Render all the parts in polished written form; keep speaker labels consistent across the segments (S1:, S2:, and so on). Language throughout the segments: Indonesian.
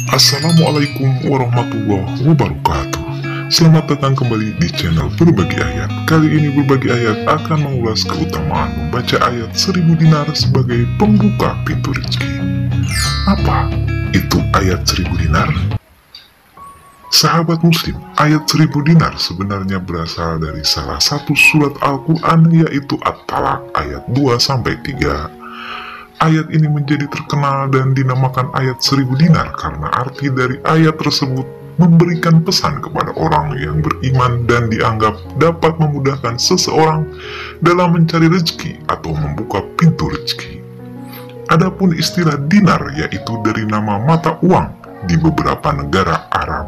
S1: Assalamualaikum warahmatullahi wabarakatuh. Selamat datang kembali di channel Berbagi Ayat. Kali ini Berbagi Ayat akan mengulas keutamaan membaca ayat 1000 dinar sebagai pembuka pintu rezeki. Apa itu ayat 1000 dinar? Sahabat muslim, ayat 1000 dinar sebenarnya berasal dari salah satu surat Al-Quran, yaitu At-Talaq ayat 2-3. Ayat ini menjadi terkenal dan dinamakan ayat 1000 dinar karena arti dari ayat tersebut memberikan pesan kepada orang yang beriman dan dianggap dapat memudahkan seseorang dalam mencari rezeki atau membuka pintu rezeki. Adapun istilah dinar yaitu dari nama mata uang di beberapa negara Arab.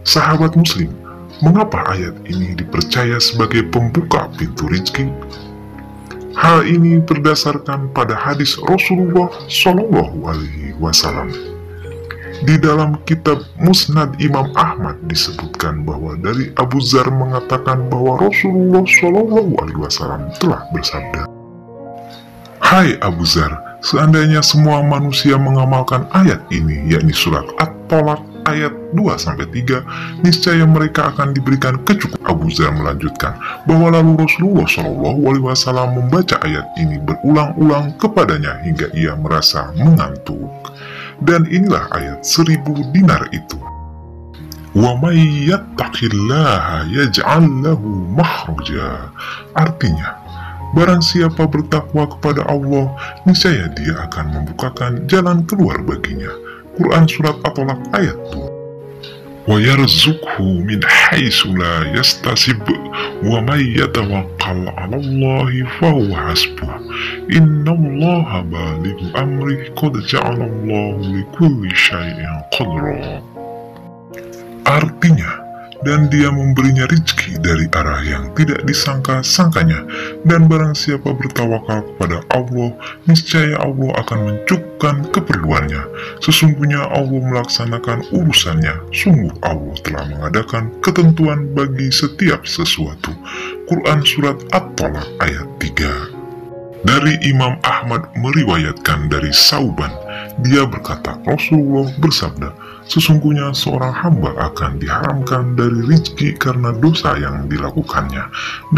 S1: Sahabat muslim, mengapa ayat ini dipercaya sebagai pembuka pintu rezeki? Hal ini berdasarkan pada hadis Rasulullah Shallallahu Alaihi Wasallam. Di dalam kitab Musnad Imam Ahmad disebutkan bahwa dari Abu Dzar mengatakan bahwa Rasulullah Shallallahu Alaihi Wasallam telah bersabda, "Hai Abu Dzar, seandainya semua manusia mengamalkan ayat ini, yakni surat At-Talaq ayat 2-3, niscaya mereka akan diberikan kecukupan." Abu Dzar melanjutkan bahwa lalu Rasulullah Shallallahu Alaihi Wasallam membaca ayat ini berulang-ulang kepadanya hingga ia merasa mengantuk. Dan inilah ayat 1000 dinar itu. Wa may yattaqillaha yaj'al lahu makhraja. Artinya, barang siapa bertakwa kepada Allah, niscaya dia akan membukakan jalan keluar baginya. Quran Surat At-Talaq ayat 2. وَيَرْزُقْهُ مِنْ حَيْثُ لَا يَحْتَسِبُ وَمَنْ يَتَوَكَّلْ عَلَى اللَّهِ فَهُوَ حَسْبُهُ إِنَّ اللَّهَ بَالِغُ أَمْرِهِ قَدْ جَعَلَ اللَّهُ لِكُلِّ شَيْءٍ قَدْرًا. Artinya, dan dia memberinya rezeki dari arah yang tidak disangka-sangkanya, dan barang siapa bertawakal kepada Allah, niscaya Allah akan mencukupkan keperluannya. Sesungguhnya Allah melaksanakan urusannya, sungguh Allah telah mengadakan ketentuan bagi setiap sesuatu. Quran Surat At-Talaq ayat 3. Dari Imam Ahmad meriwayatkan dari Sauban, dia berkata, Rasulullah bersabda, sesungguhnya seorang hamba akan diharamkan dari rezeki karena dosa yang dilakukannya,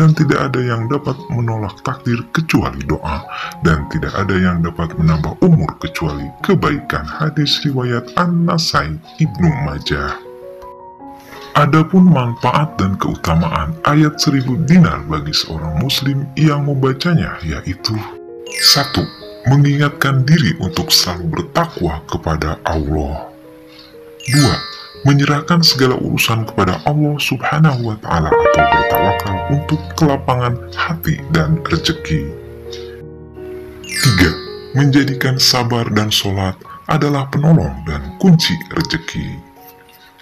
S1: dan tidak ada yang dapat menolak takdir kecuali doa, dan tidak ada yang dapat menambah umur kecuali kebaikan. Hadis riwayat An-Nasai Ibnu Majah. Adapun manfaat dan keutamaan ayat 1000 dinar bagi seorang muslim yang membacanya yaitu 1. Mengingatkan diri untuk selalu bertakwa kepada Allah. 2. Menyerahkan segala urusan kepada Allah Subhanahu wa Ta'ala atau bertawakal untuk kelapangan hati dan rezeki. 3. Menjadikan sabar dan sholat adalah penolong dan kunci rezeki.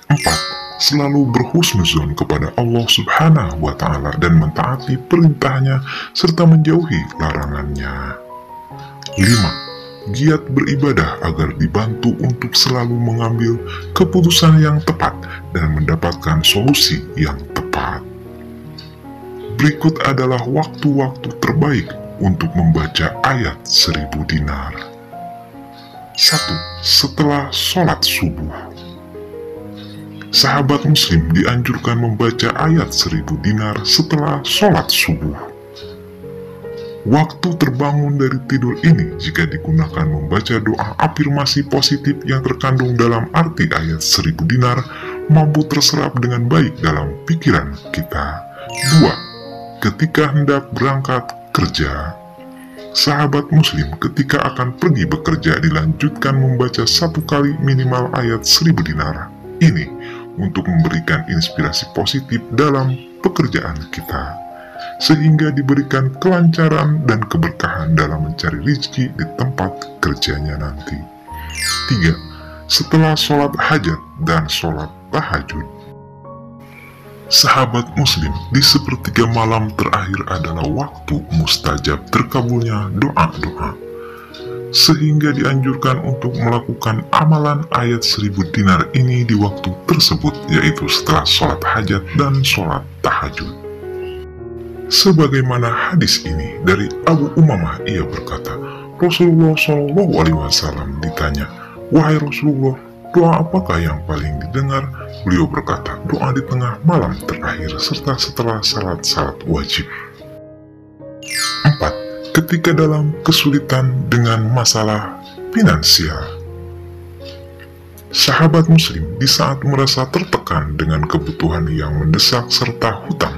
S1: 4. Selalu berhusnuzon kepada Allah Subhanahu wa Ta'ala dan mentaati perintahnya serta menjauhi larangannya. 5. Giat beribadah agar dibantu untuk selalu mengambil keputusan yang tepat dan mendapatkan solusi yang tepat. Berikut adalah waktu-waktu terbaik untuk membaca ayat 1000 dinar. 1. Setelah sholat subuh. Sahabat muslim dianjurkan membaca ayat 1000 dinar setelah sholat subuh. Waktu terbangun dari tidur ini jika digunakan membaca doa afirmasi positif yang terkandung dalam arti ayat 1000 dinar mampu terserap dengan baik dalam pikiran kita. 2. Ketika hendak berangkat kerja. Sahabat muslim ketika akan pergi bekerja dilanjutkan membaca 1 kali minimal ayat 1000 dinar. Ini untuk memberikan inspirasi positif dalam pekerjaan kita, sehingga diberikan kelancaran dan keberkahan dalam mencari rezeki di tempat kerjanya nanti. 3. Setelah sholat hajat dan sholat tahajud. Sahabat muslim, di sepertiga malam terakhir adalah waktu mustajab terkabulnya doa-doa, sehingga dianjurkan untuk melakukan amalan ayat 1000 dinar ini di waktu tersebut, yaitu setelah sholat hajat dan sholat tahajud. Sebagaimana hadis ini dari Abu Umamah, ia berkata, Rasulullah Shallallahu Alaihi Wasallam ditanya, "Wahai Rasulullah, doa apakah yang paling didengar? Beliau berkata, doa di tengah malam terakhir serta setelah salat wajib. 4. Ketika dalam kesulitan dengan masalah finansial. Sahabat muslim di saat merasa tertekan dengan kebutuhan yang mendesak serta hutang,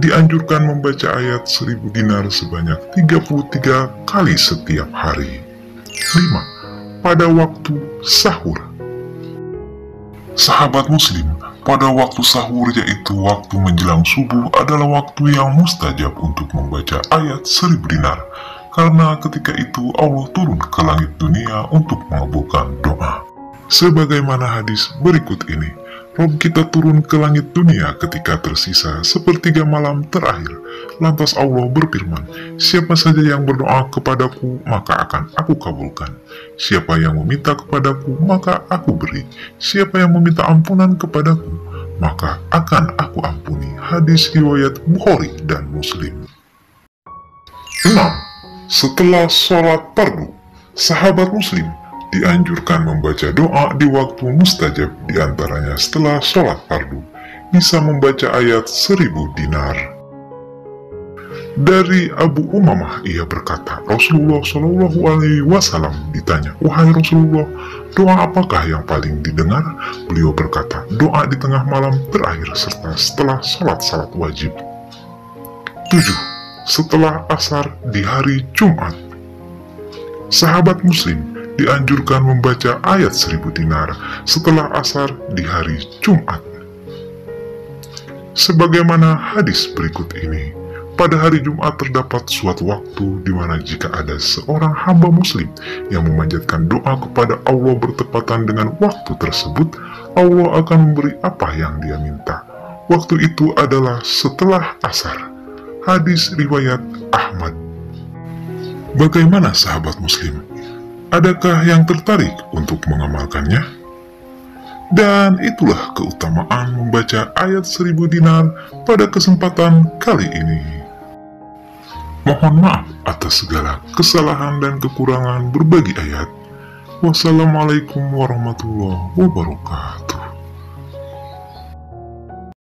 S1: dianjurkan membaca ayat 1000 dinar sebanyak 33 kali setiap hari. 5. Pada waktu sahur. Sahabat muslim, pada waktu sahur yaitu waktu menjelang subuh adalah waktu yang mustajab untuk membaca ayat 1000 dinar, karena ketika itu Allah turun ke langit dunia untuk mengabulkan doa. Sebagaimana hadis berikut ini, Rob kita turun ke langit dunia ketika tersisa sepertiga malam terakhir. Lantas Allah berfirman, siapa saja yang berdoa kepadaku, maka akan aku kabulkan. Siapa yang meminta kepadaku, maka aku beri. Siapa yang meminta ampunan kepadaku, maka akan aku ampuni. Hadis riwayat Bukhari dan Muslim. 6. Setelah sholat fardu, sahabat muslim dianjurkan membaca doa di waktu mustajab, diantaranya setelah sholat fardu, bisa membaca ayat 1000 dinar. Dari Abu Umamah ia berkata, Rasulullah Shallallahu Alaihi Wasallam ditanya, wahai Rasulullah, doa apakah yang paling didengar? Beliau berkata, doa di tengah malam terakhir serta setelah salat wajib. 7. Setelah asar di hari Jumat. Sahabat muslim dianjurkan membaca ayat 1000 dinar setelah asar di hari Jumat. Sebagaimana hadis berikut ini, pada hari Jumat terdapat suatu waktu di mana jika ada seorang hamba muslim yang memanjatkan doa kepada Allah bertepatan dengan waktu tersebut, Allah akan memberi apa yang dia minta. Waktu itu adalah setelah asar. Hadis riwayat Ahmad. Bagaimana sahabat muslim? Adakah yang tertarik untuk mengamalkannya? Dan itulah keutamaan membaca ayat 1000 dinar pada kesempatan kali ini. Mohon maaf atas segala kesalahan dan kekurangan berbagi ayat. Wassalamualaikum warahmatullahi wabarakatuh.